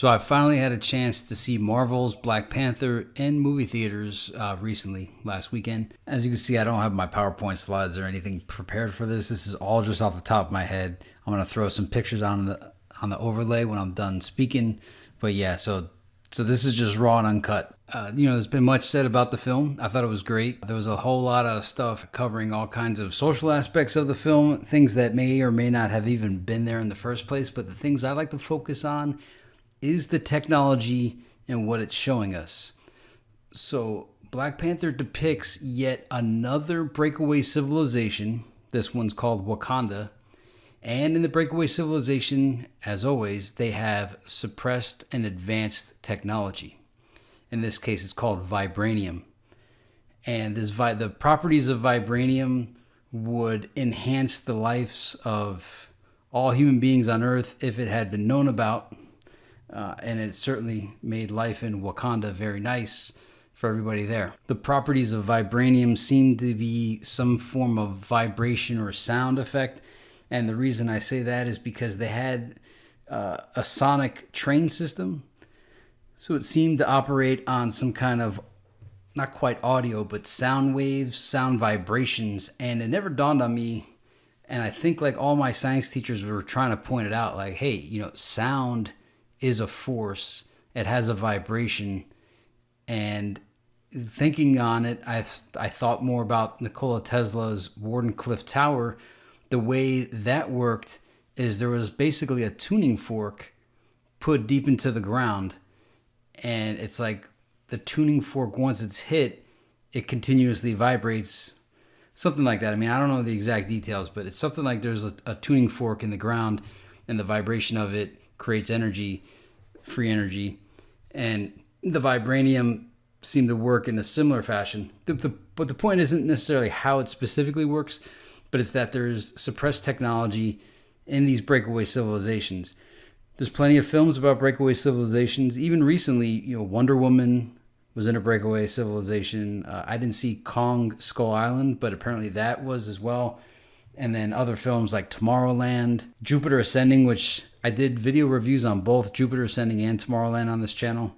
So I finally had a chance to see Marvel's Black Panther in movie theaters recently, last weekend. As you can see, I don't have my PowerPoint slides or anything prepared for this. This is all just off the top of my head. I'm gonna throw some pictures on the overlay when I'm done speaking. But yeah, so this is just raw and uncut. There's been much said about the film. I thought it was great. There was a whole lot of stuff covering all kinds of social aspects of the film, things that may or may not have even been there in the first place. But the things I like to focus on is the technology and what it's showing us. So Black Panther depicts yet another breakaway civilization. This one's called Wakanda. And in the Breakaway Civilization, as always, they have suppressed and advanced technology. In this case, it's called vibranium. And the properties of vibranium would enhance the lives of all human beings on Earth if it had been known about. And it certainly made life in Wakanda very nice for everybody there. The properties of vibranium seem to be some form of vibration or sound effect. And the reason I say that is because they had a sonic train system. So it seemed to operate on some kind of, not quite audio, but sound waves, sound vibrations. And it never dawned on me. And I think like all my science teachers were trying to point it out, like, hey, sound is a force. It has a vibration. And thinking on it, I thought more about Nikola Tesla's Wardenclyffe Tower. The way that worked is there was basically a tuning fork put deep into the ground. And it's like the tuning fork, once it's hit, it continuously vibrates. Something like that. I mean, I don't know the exact details, but it's something like there's a tuning fork in the ground and the vibration of it creates energy, free energy. And the vibranium seemed to work in a similar fashion. But the point isn't necessarily how it specifically works, but it's that there's suppressed technology in these breakaway civilizations. There's plenty of films about breakaway civilizations. Even recently, Wonder Woman was in a breakaway civilization. I didn't see Kong Skull Island, but apparently that was as well. And then other films like Tomorrowland, Jupiter Ascending, which I did video reviews on both Jupiter Ascending and Tomorrowland on this channel.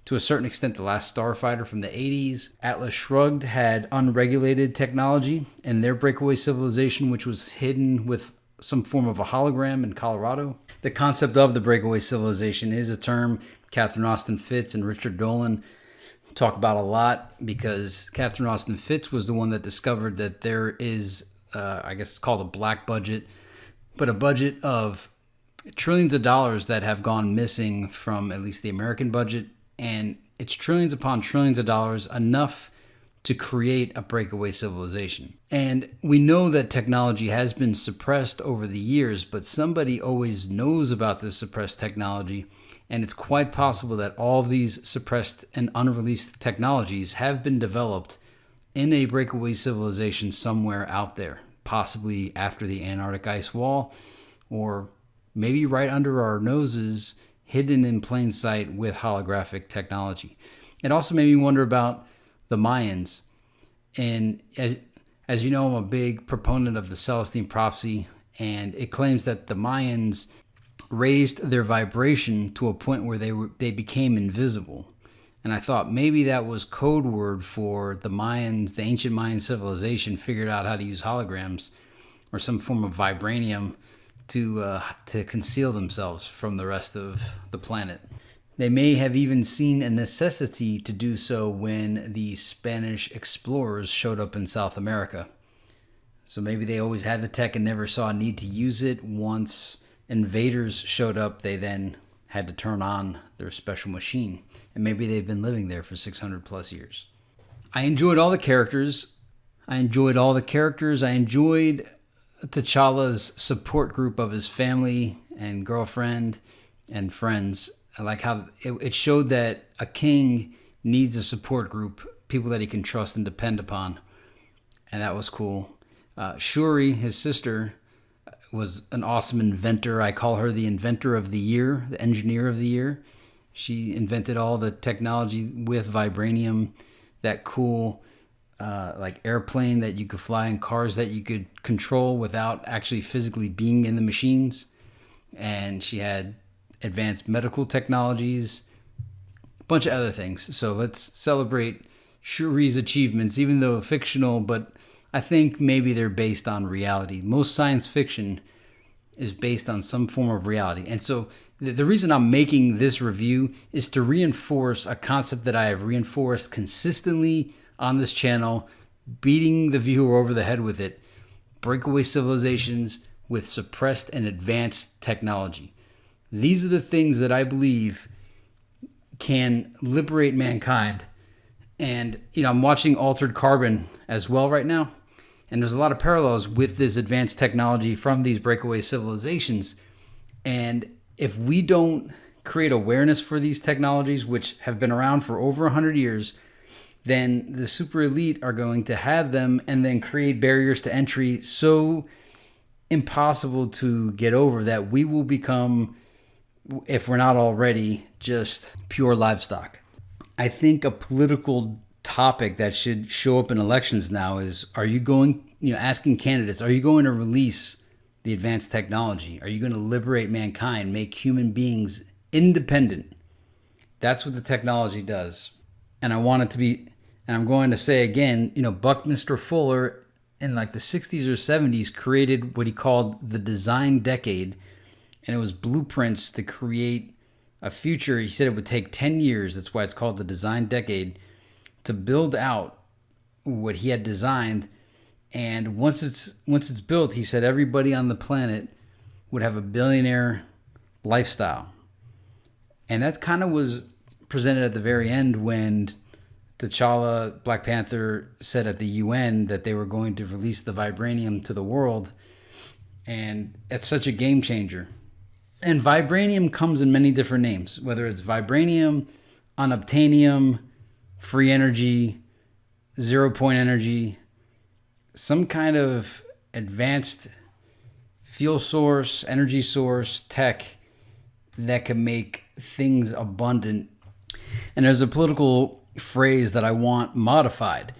To a certain extent, The Last Starfighter from the 80s. Atlas Shrugged had unregulated technology in their breakaway civilization, which was hidden with some form of a hologram in Colorado. The concept of the breakaway civilization is a term Catherine Austin Fitts and Richard Dolan talk about a lot, because Catherine Austin Fitts was the one that discovered that there is, I guess it's called a black budget, but a budget of trillions of dollars that have gone missing from at least the American budget. And it's trillions upon trillions of dollars, enough to create a breakaway civilization. And we know that technology has been suppressed over the years, but somebody always knows about this suppressed technology. And it's quite possible that all of these suppressed and unreleased technologies have been developed in a breakaway civilization somewhere out there, possibly after the Antarctic ice wall, or maybe right under our noses, hidden in plain sight with holographic technology. It also made me wonder about the Mayans. And as you know, I'm a big proponent of the Celestine prophecy, and it claims that the Mayans raised their vibration to a point where they became invisible. And I thought maybe that was code word for the Mayans, the ancient Mayan civilization figured out how to use holograms or some form of vibranium to conceal themselves from the rest of the planet. They may have even seen a necessity to do so when the Spanish explorers showed up in South America. So maybe they always had the tech and never saw a need to use it. Once invaders showed up, they then had to turn on their special machine. And maybe they've been living there for 600 plus years. I enjoyed all the characters. I enjoyed T'Challa's support group of his family and girlfriend and friends. I like how it showed that a king needs a support group, people that he can trust and depend upon. And that was cool. Shuri, his sister, was an awesome inventor. I call her the inventor of the year, the engineer of the year. She invented all the technology with vibranium, that cool like airplane that you could fly and cars that you could control without actually physically being in the machines. And she had advanced medical technologies, a bunch of other things. So let's celebrate Shuri's achievements, even though fictional, but I think maybe they're based on reality. Most science fiction is based on some form of reality. And so the reason I'm making this review is to reinforce a concept that I have reinforced consistently on this channel, beating the viewer over the head with it. Breakaway civilizations with suppressed and advanced technology. These are the things that I believe can liberate mankind. And, I'm watching Altered Carbon as well right now. And there's a lot of parallels with this advanced technology from these breakaway civilizations. And if we don't create awareness for these technologies, which have been around for over 100 years, then the super elite are going to have them and then create barriers to entry so impossible to get over that we will become, if we're not already, just pure livestock. I think a political topic that should show up in elections now is, are you going, asking candidates, are you going to release the advanced technology? Are you going to liberate mankind, make human beings independent? That's what the technology does. And I want it to be, and I'm going to say again, Buckminster Fuller in like the 60s or 70s created what he called the design decade. And it was blueprints to create a future. He said it would take 10 years. That's why it's called the design decade, to build out what he had designed. And once it's built, he said everybody on the planet would have a billionaire lifestyle. And that kind of was presented at the very end when T'Challa, Black Panther, said at the UN that they were going to release the vibranium to the world. And it's such a game changer. And vibranium comes in many different names, whether it's vibranium, unobtainium, free energy, 0-point energy, some kind of advanced fuel source, energy source, tech that can make things abundant. And there's a political phrase that I want modified.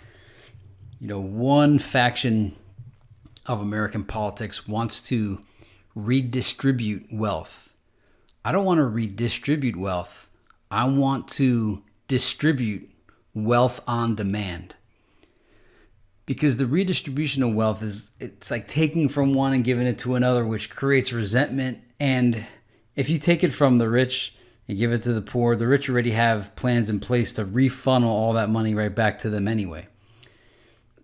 One faction of American politics wants to redistribute wealth. I don't want to redistribute wealth. I want to distribute wealth on demand. Because the redistribution of wealth it's like taking from one and giving it to another, which creates resentment. And if you take it from the rich and give it to the poor, the rich already have plans in place to refunnel all that money right back to them anyway.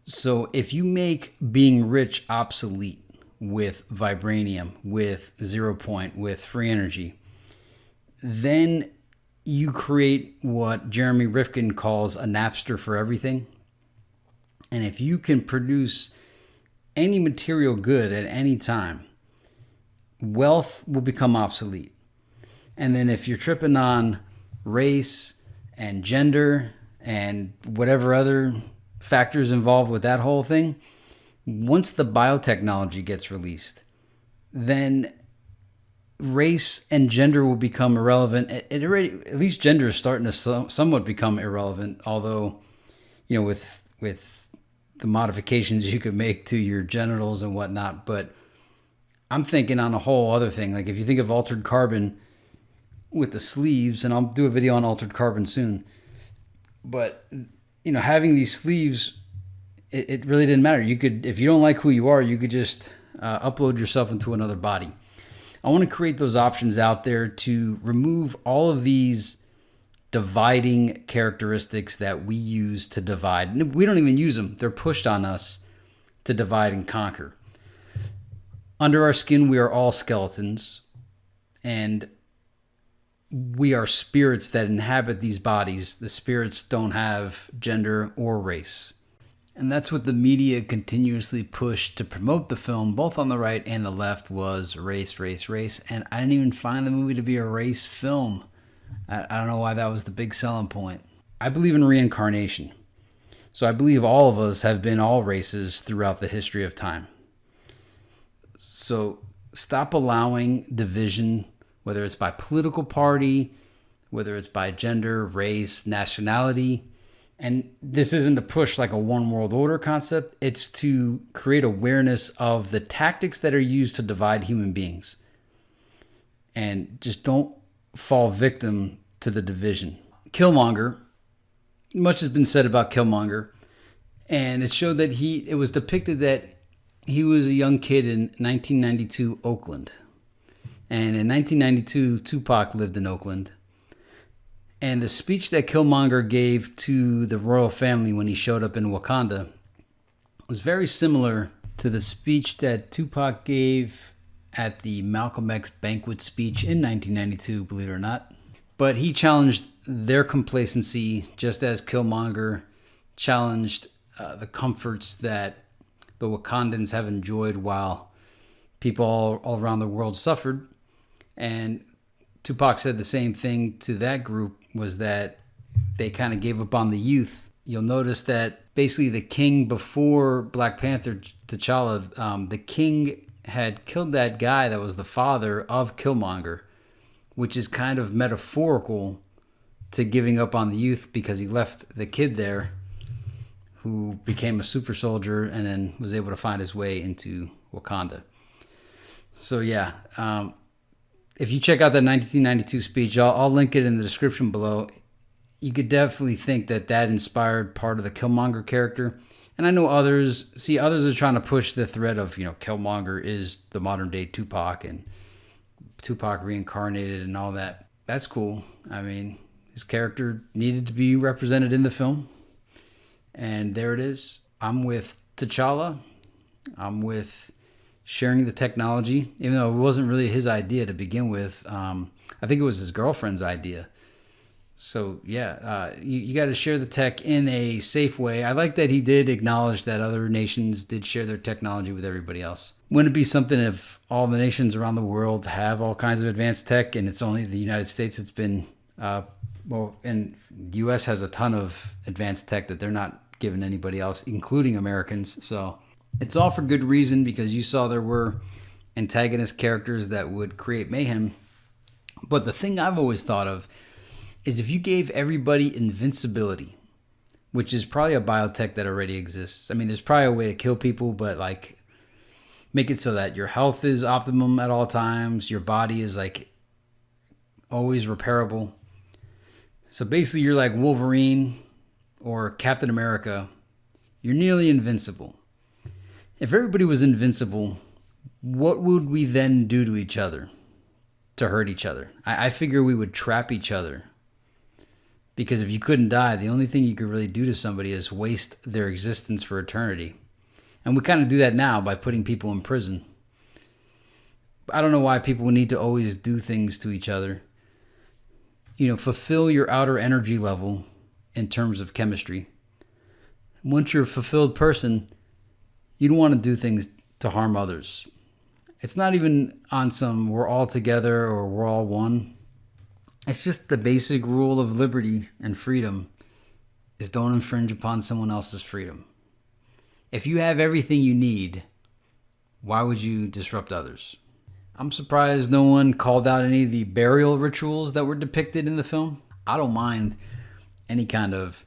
So if you make being rich obsolete with vibranium, with 0-point, with free energy, then you create what Jeremy Rifkin calls a Napster for everything. And if you can produce any material good at any time, wealth will become obsolete. And then if you're tripping on race and gender and whatever other factors involved with that whole thing, once the biotechnology gets released, then race and gender will become irrelevant. It already, at least gender is starting to somewhat become irrelevant, although, with the modifications you could make to your genitals and whatnot. But I'm thinking on a whole other thing. Like if you think of Altered Carbon with the sleeves, and I'll do a video on Altered Carbon soon, but having these sleeves, it really didn't matter. You could, if you don't like who you are, you could just upload yourself into another body. I want to create those options out there to remove all of these dividing characteristics that we use to divide. We don't even use them. They're pushed on us to divide and conquer. Under our skin, we are all skeletons, and we are spirits that inhabit these bodies. The spirits don't have gender or race. And that's what the media continuously pushed to promote the film, both on the right and the left, was race, race, race. And I didn't even find the movie to be a race film. I don't know why that was the big selling point. I believe in reincarnation. So I believe all of us have been all races throughout the history of time. So stop allowing division, whether it's by political party, whether it's by gender, race, nationality. And this isn't to push like a one world order concept. It's to create awareness of the tactics that are used to divide human beings. And just don't fall victim to the division. Killmonger, much has been said about Killmonger, and it showed that it was depicted that he was a young kid in 1992 Oakland. And in 1992, Tupac lived in Oakland. And the speech that Killmonger gave to the royal family when he showed up in Wakanda was very similar to the speech that Tupac gave at the Malcolm X banquet speech in 1992, believe it or not. But he challenged their complacency just as Killmonger challenged the comforts that the Wakandans have enjoyed while people all around the world suffered. And Tupac said the same thing to that group, was that they kind of gave up on the youth. You'll notice that basically the king before Black Panther, T'Challa, the king had killed that guy that was the father of Killmonger, which is kind of metaphorical to giving up on the youth, because he left the kid there who became a super soldier and then was able to find his way into Wakanda. So yeah, if you check out that 1992 speech, I'll link it in the description below. You could definitely think that inspired part of the Killmonger character. And I know others are trying to push the thread of, Killmonger is the modern day Tupac and Tupac reincarnated and all that. That's cool. I mean, his character needed to be represented in the film. And there it is. I'm with T'Challa. I'm with sharing the technology, even though it wasn't really his idea to begin with. I think it was his girlfriend's idea. So yeah, you got to share the tech in a safe way. I like that he did acknowledge that other nations did share their technology with everybody else. Wouldn't it be something if all the nations around the world have all kinds of advanced tech and it's only the United States that's been, and the U.S. has a ton of advanced tech that they're not giving anybody else, including Americans. So it's all for good reason, because you saw there were antagonist characters that would create mayhem. But the thing I've always thought of is if you gave everybody invincibility, which is probably a biotech that already exists. I mean, there's probably a way to kill people, but like make it so that your health is optimum at all times. Your body is like always repairable. So basically you're like Wolverine or Captain America. You're nearly invincible. If everybody was invincible, what would we then do to each other to hurt each other? I figure we would trap each other. Because if you couldn't die, the only thing you could really do to somebody is waste their existence for eternity. And we kind of do that now by putting people in prison. I don't know why people need to always do things to each other. Fulfill your outer energy level in terms of chemistry. Once you're a fulfilled person, you don't want to do things to harm others. It's not even on some we're all together or we're all one. It's just the basic rule of liberty and freedom is don't infringe upon someone else's freedom. If you have everything you need, why would you disrupt others? I'm surprised no one called out any of the burial rituals that were depicted in the film. I don't mind any kind of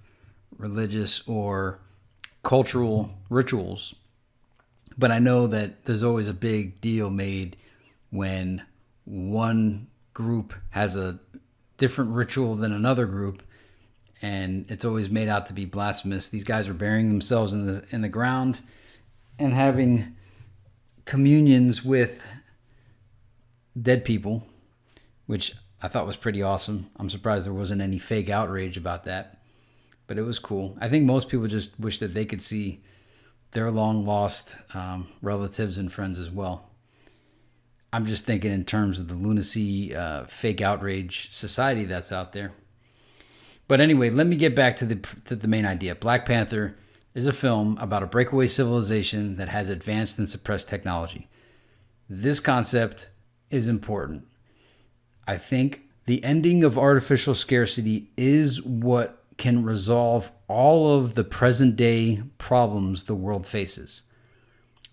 religious or cultural rituals, but I know that there's always a big deal made when one group has a different ritual than another group, and it's always made out to be blasphemous. These guys are burying themselves in the ground and having communions with dead people, which I thought was pretty awesome. I'm surprised there wasn't any fake outrage about that, but it was cool. I think most people just wish that they could see their long lost relatives and friends as well. I'm just thinking in terms of the lunacy, fake outrage society that's out there. But anyway, let me get back to the main idea. Black Panther is a film about a breakaway civilization that has advanced and suppressed technology. This concept is important. I think the ending of artificial scarcity is what can resolve all of the present day problems the world faces.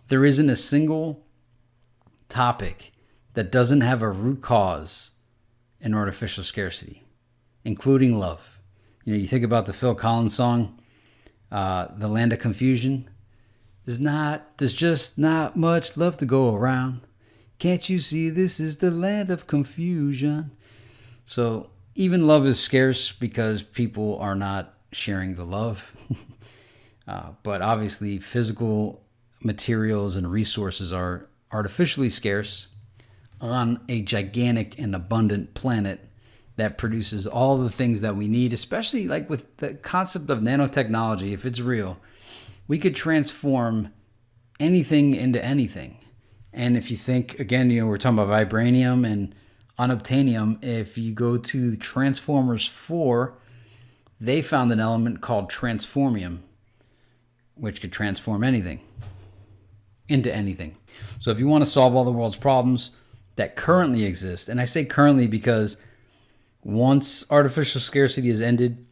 There isn't a single topic that doesn't have a root cause in artificial scarcity, including love. You think about the Phil Collins song, The Land of Confusion. There's just not much love to go around. Can't you see this is the land of confusion? So even love is scarce because people are not sharing the love. But obviously, physical materials and resources are artificially scarce on a gigantic and abundant planet that produces all the things that we need, especially like with the concept of nanotechnology. If it's real, we could transform anything into anything. And if you think, again, we're talking about vibranium and unobtainium. If you go to Transformers 4, they found an element called transformium, which could transform anything into anything. So if you want to solve all the world's problems that currently exist, and I say currently because once artificial scarcity is ended,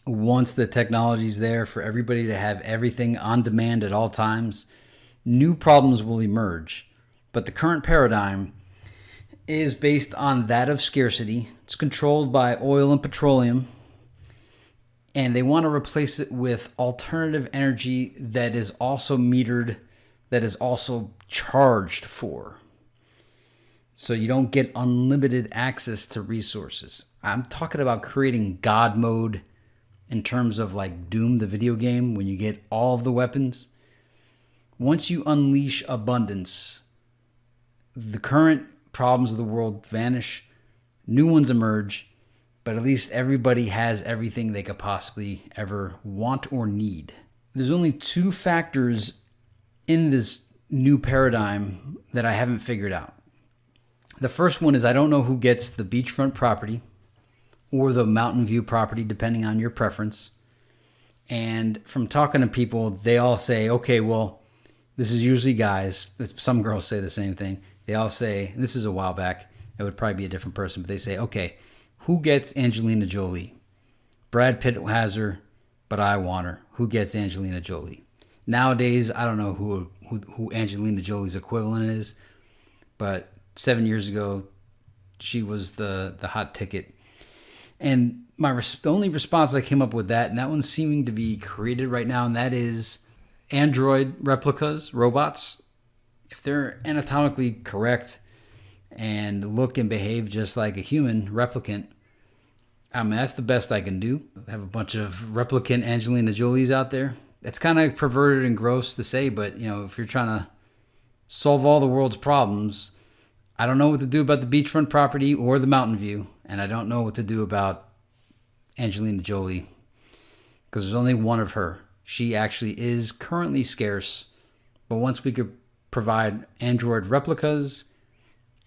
once the technology is there for everybody to have everything on demand at all times, new problems will emerge. But the current paradigm is based on that of scarcity. It's controlled by oil and petroleum, and they want to replace it with alternative energy that is also metered, that is also charged for. So you don't get unlimited access to resources. I'm talking about creating God mode in terms of like Doom, the video game, when you get all of the weapons. Once you unleash abundance, the current problems of the world vanish, new ones emerge, but at least everybody has everything they could possibly ever want or need. There's only two factors in this new paradigm that I haven't figured out. The first one is I don't know who gets the beachfront property or the mountain view property, depending on your preference. And from talking to people, they all say, okay, well, this is usually guys. Some girls say the same thing. They all say, this is a while back, it would probably be a different person, but they say, okay, who gets Angelina Jolie? Brad Pitt has her, but I want her. Who gets Angelina Jolie? Nowadays, I don't know who Angelina Jolie's equivalent is, but 7 years ago, she was the hot ticket. And the only response I came up with that, and that one's seeming to be created right now, and that is android replicas, robots. If they're anatomically correct and look and behave just like a human replicant, I mean, that's the best I can do. I have a bunch of replicant Angelina Jolies out there. That's kind of perverted and gross to say, but if you're trying to solve all the world's problems, I don't know what to do about the beachfront property or the mountain view, and I don't know what to do about Angelina Jolie because there's only one of her. She actually is currently scarce, but once we could provide android replicas,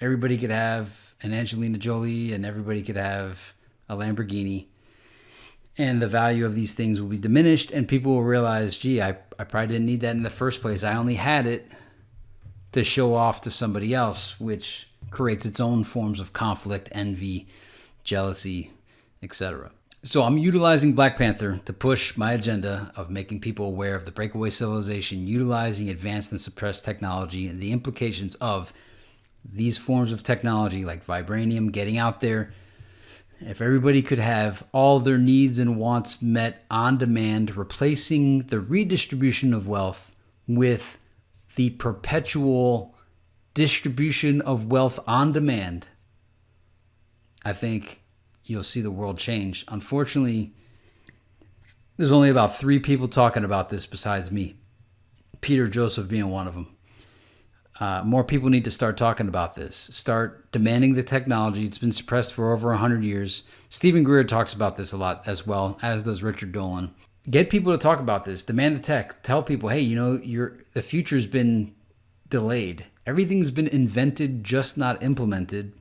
everybody could have an Angelina Jolie and everybody could have a Lamborghini, and the value of these things will be diminished, and people will realize, gee, I probably didn't need that in the first place. I only had it to show off to somebody else, which creates its own forms of conflict, envy, jealousy, etc. So I'm utilizing Black Panther to push my agenda of making people aware of the breakaway civilization, utilizing advanced and suppressed technology and the implications of these forms of technology like vibranium getting out there. If everybody could have all their needs and wants met on demand, replacing the redistribution of wealth with the perpetual distribution of wealth on demand, I think you'll see the world change. Unfortunately, there's only about 3 people talking about this besides me, Peter Joseph being one of them. More people need to start talking about this. Start demanding the technology. It's been suppressed for over 100 years. Stephen Greer talks about this a lot as well, as does Richard Dolan. Get people to talk about this. Demand the tech. Tell people, hey, the future's been delayed. Everything's been invented, just not implemented.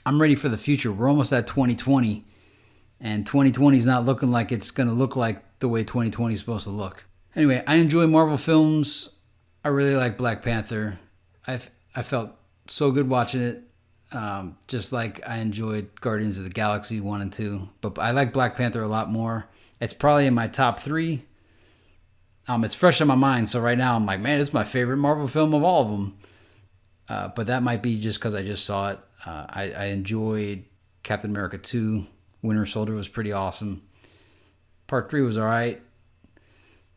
I'm ready for the future. We're almost at 2020, and 2020 is not looking like it's going to look like the way 2020 is supposed to look. Anyway, I enjoy Marvel films. I really like Black Panther. I felt so good watching it, just like I enjoyed Guardians of the Galaxy 1 and 2. But I like Black Panther a lot more. It's probably in my top 3. It's fresh on my mind, so right now I'm like, man, it's my favorite Marvel film of all of them. But that might be just because I just saw it. I enjoyed Captain America 2. Winter Soldier was pretty awesome. Part 3 was all right.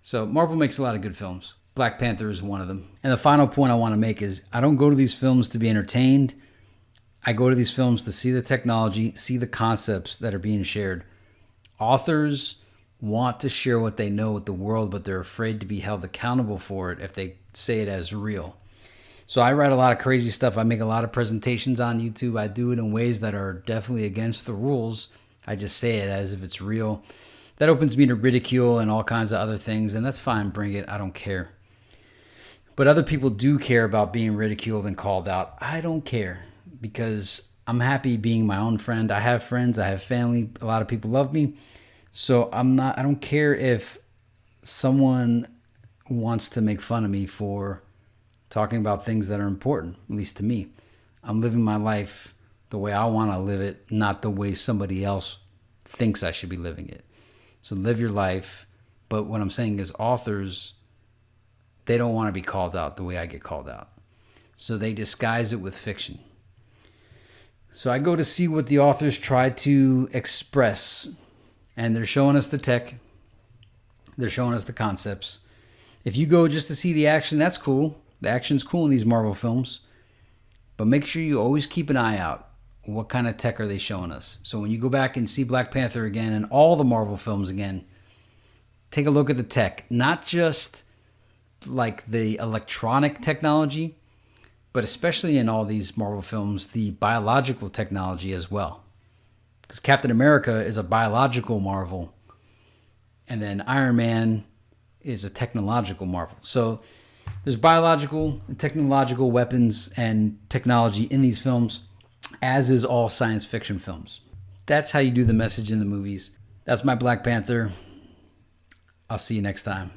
So Marvel makes a lot of good films. Black Panther is one of them. And the final point I want to make is I don't go to these films to be entertained. I go to these films to see the technology, see the concepts that are being shared. Authors want to share what they know with the world, but they're afraid to be held accountable for it if they say it as real. So I write a lot of crazy stuff. I make a lot of presentations on YouTube. I do it in ways that are definitely against the rules. I just say it as if it's real. That opens me to ridicule and all kinds of other things, and that's fine. Bring it. I don't care. But other people do care about being ridiculed and called out. I don't care because I'm happy being my own friend. I have friends. I have family. A lot of people love me. So I don't care if someone wants to make fun of me for talking about things that are important, at least to me. I'm living my life the way I want to live it, not the way somebody else thinks I should be living it. So live your life. But what I'm saying is authors, they don't want to be called out the way I get called out. So they disguise it with fiction. So I go to see what the authors try to express. And they're showing us the tech. They're showing us the concepts. If you go just to see the action, that's cool. The action's cool in these Marvel films. But make sure you always keep an eye out. What kind of tech are they showing us? So when you go back and see Black Panther again and all the Marvel films again, take a look at the tech. Not just like the electronic technology, but especially in all these Marvel films, the biological technology as well. Because Captain America is a biological marvel. And then Iron Man is a technological marvel. So there's biological and technological weapons and technology in these films, as is all science fiction films. That's how you do the message in the movies. That's my Black Panther. I'll see you next time.